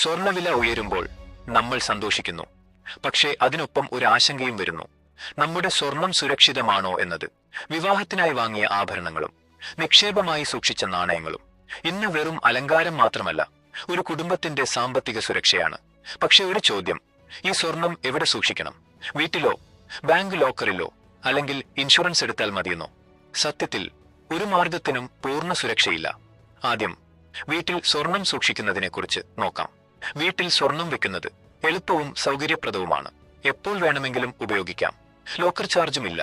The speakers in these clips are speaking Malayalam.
സ്വർണ്ണവില ഉയരുമ്പോൾ നമ്മൾ സന്തോഷിക്കുന്നു. പക്ഷേ അതിനൊപ്പം ഒരു ആശങ്കയും വരുന്നു. നമ്മുടെ സ്വർണം സുരക്ഷിതമാണോ എന്നത്. വിവാഹത്തിനായി വാങ്ങിയ ആഭരണങ്ങളും നിക്ഷേപമായി സൂക്ഷിച്ച നാണയങ്ങളും ഇന്ന് വെറും അലങ്കാരം മാത്രമല്ല, ഒരു കുടുംബത്തിന്റെ സാമ്പത്തിക സുരക്ഷയാണ്. പക്ഷെ ഒരു ചോദ്യം, ഈ സ്വർണം എവിടെ സൂക്ഷിക്കണം? വീട്ടിലോ, ബാങ്ക് ലോക്കറിലോ, അല്ലെങ്കിൽ ഇൻഷുറൻസ് എടുത്താൽ മതിയെന്നോ? സത്യത്തിൽ ഒരു മാർഗത്തിനും പൂർണ്ണ സുരക്ഷയില്ല. ആദ്യം വീട്ടിൽ സ്വർണം സൂക്ഷിക്കുന്നതിനെക്കുറിച്ച് നോക്കാം. വീട്ടിൽ സ്വർണം വെക്കുന്നത് എളുപ്പവും സൗകര്യപ്രദവുമാണ്. എപ്പോൾ വേണമെങ്കിലും ഉപയോഗിക്കാം. ലോക്കർ ചാർജും ഇല്ല.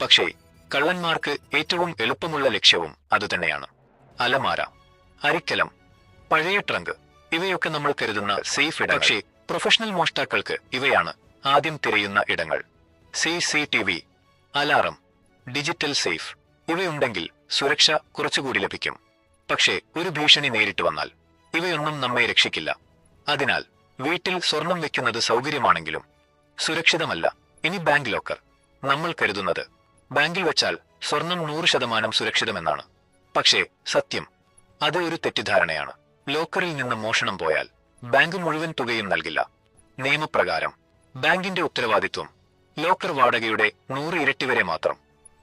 പക്ഷേ കള്ളന്മാർക്ക് ഏറ്റവും എളുപ്പമുള്ള ലക്ഷ്യവും അതുതന്നെയാണ്. അലമാര, അരിക്കലം, പഴയ ട്രങ്ക്, ഇവയൊക്കെ നമ്മൾ കരുതുന്ന സേഫ് ഇടം. പക്ഷേ പ്രൊഫഷണൽ മോഷ്ടാക്കൾക്ക് ഇവയാണ് ആദ്യം തിരയുന്ന ഇടങ്ങൾ. CCTV, അലാറം, ഡിജിറ്റൽ സേഫ് ഇവയുണ്ടെങ്കിൽ സുരക്ഷ കുറച്ചുകൂടി ലഭിക്കും. പക്ഷേ ഒരു ഭീഷണി നേരിട്ട് വന്നാൽ ഇവയൊന്നും നമ്മെ രക്ഷിക്കില്ല. അതിനാൽ വീട്ടിൽ സ്വർണം വെക്കുന്നത് സൗകര്യമാണെങ്കിലും സുരക്ഷിതമല്ല. ഇനി ബാങ്ക് ലോക്കർ. നമ്മൾ കരുതുന്നത് ബാങ്കിൽ വെച്ചാൽ സ്വർണം 100% സുരക്ഷിതമെന്നാണ്. പക്ഷേ സത്യം, അത് ഒരു തെറ്റിദ്ധാരണയാണ്. ലോക്കറിൽ നിന്ന് മോഷണം പോയാൽ ബാങ്ക് മുഴുവൻ തുകയും നൽകില്ല. നിയമപ്രകാരം ബാങ്കിന്റെ ഉത്തരവാദിത്വം ലോക്കർ വാടകയുടെ 100 ഇരട്ടി വരെ മാത്രം.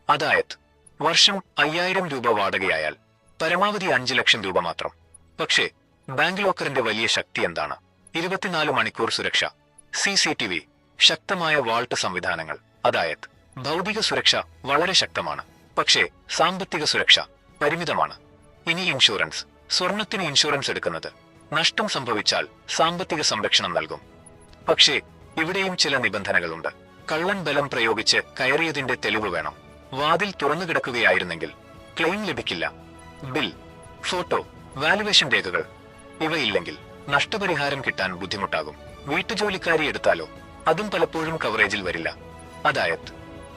അതായത് വർഷം 5000 രൂപ വാടകയായാൽ പരമാവധി 5 ലക്ഷം രൂപ മാത്രം. പക്ഷേ ബാങ്ക് ലോക്കറിന്റെ വലിയ ശക്തി എന്താണ്? 24 മണിക്കൂർ സുരക്ഷ, CCTV, ശക്തമായ വാൾട്ട് സംവിധാനങ്ങൾ. അതായത് ഭൗതിക സുരക്ഷ വളരെ ശക്തമാണ്, പക്ഷേ സാമ്പത്തിക സുരക്ഷ പരിമിതമാണ്. ഇനി ഇൻഷുറൻസ്. സ്വർണത്തിന് ഇൻഷുറൻസ് എടുക്കുന്നത് നഷ്ടം സംഭവിച്ചാൽ സാമ്പത്തിക സംരക്ഷണം നൽകും. പക്ഷേ ഇവിടെയും ചില നിബന്ധനകളുണ്ട്. കള്ളൻ ബലം പ്രയോഗിച്ച് കയറിയതിന്റെ തെളിവ് വേണം. വാതിൽ തുറന്നു കിടക്കുകയായിരുന്നെങ്കിൽ ക്ലെയിം ലഭിക്കില്ല. ബിൽ, ഫോട്ടോ, വാലുവേഷൻ രേഖകൾ ഇവയില്ലെങ്കിൽ നഷ്ടപരിഹാരം കിട്ടാൻ ബുദ്ധിമുട്ടാകും. വീട്ടുജോലിക്കാരി എടുത്താലോ അതും പലപ്പോഴും കവറേജിൽ വരില്ല. അതായത്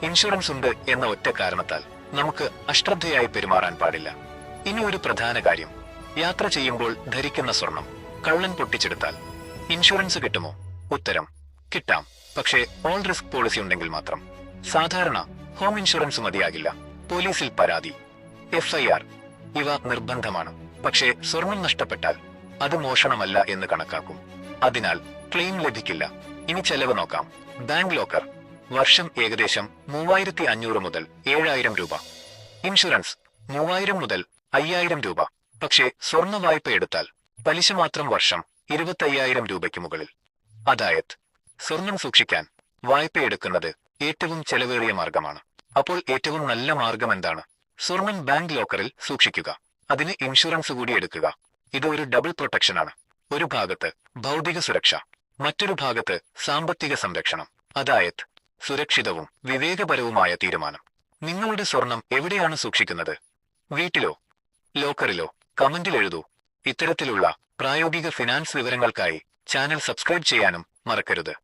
ഇൻഷുറൻസ് ഉണ്ട് എന്ന ഒറ്റ കാരണത്താൽ നമുക്ക് അശ്രദ്ധയായി പെരുമാറാൻ പാടില്ല. ഇനി ഒരു പ്രധാന കാര്യം, യാത്ര ചെയ്യുമ്പോൾ ധരിക്കുന്ന സ്വർണം കള്ളൻ പൊട്ടിച്ചെടുത്താൽ ഇൻഷുറൻസ് കിട്ടുമോ? ഉത്തരം കിട്ടാം, പക്ഷേ ഓൾ റിസ്ക് പോളിസി ഉണ്ടെങ്കിൽ മാത്രം. സാധാരണ ഹോം ഇൻഷുറൻസ് മതിയാകില്ല. പോലീസിൽ പരാതി, FIR ഇവ നിർബന്ധമാണ്. പക്ഷേ സ്വർണം നഷ്ടപ്പെട്ടാൽ അത് മോഷണമല്ല എന്ന് കണക്കാക്കും. അതിനാൽ ക്ലെയിം ലഭിക്കില്ല. ഇനി ചെലവ് നോക്കാം. ബാങ്ക് ലോക്കർ വർഷം ഏകദേശം 3500 മുതൽ 7000 രൂപ. ഇൻഷുറൻസ് 3000 മുതൽ 5000 രൂപ. പക്ഷേ സ്വർണ്ണ വായ്പ എടുത്താൽ പലിശ മാത്രം വർഷം 25000 രൂപയ്ക്ക് മുകളിൽ. അതായത് സ്വർണം സൂക്ഷിക്കാൻ വായ്പ എടുക്കുന്നത് ഏറ്റവും ചെലവേറിയ മാർഗമാണ്. അപ്പോൾ ഏറ്റവും നല്ല മാർഗം എന്താണ്? സ്വർണം ബാങ്ക് ലോക്കറിൽ സൂക്ഷിക്കുക. അതിന് ഇൻഷുറൻസ് കൂടി എടുക്കുക. ഇത് ഒരു ഡബിൾ പ്രൊട്ടക്ഷനാണ്. ഒരു ഭാഗത്ത് ഭൗതിക സുരക്ഷ, മറ്റൊരു ഭാഗത്ത് സാമ്പത്തിക സംരക്ഷണം. അതായത് സുരക്ഷിതവും വിവേകപരവുമായ തീരുമാനം. നിങ്ങളുടെ സ്വർണം എവിടെയാണ് സൂക്ഷിക്കുന്നത്? വീട്ടിലോ, ലോക്കറിലോ? കമന്റിൽ എഴുതൂ. ഇത്തരത്തിലുള്ള പ്രായോഗിക ഫിനാൻസ് വിവരങ്ങൾക്കായി ചാനൽ സബ്സ്ക്രൈബ് ചെയ്യാനും മറക്കരുത്.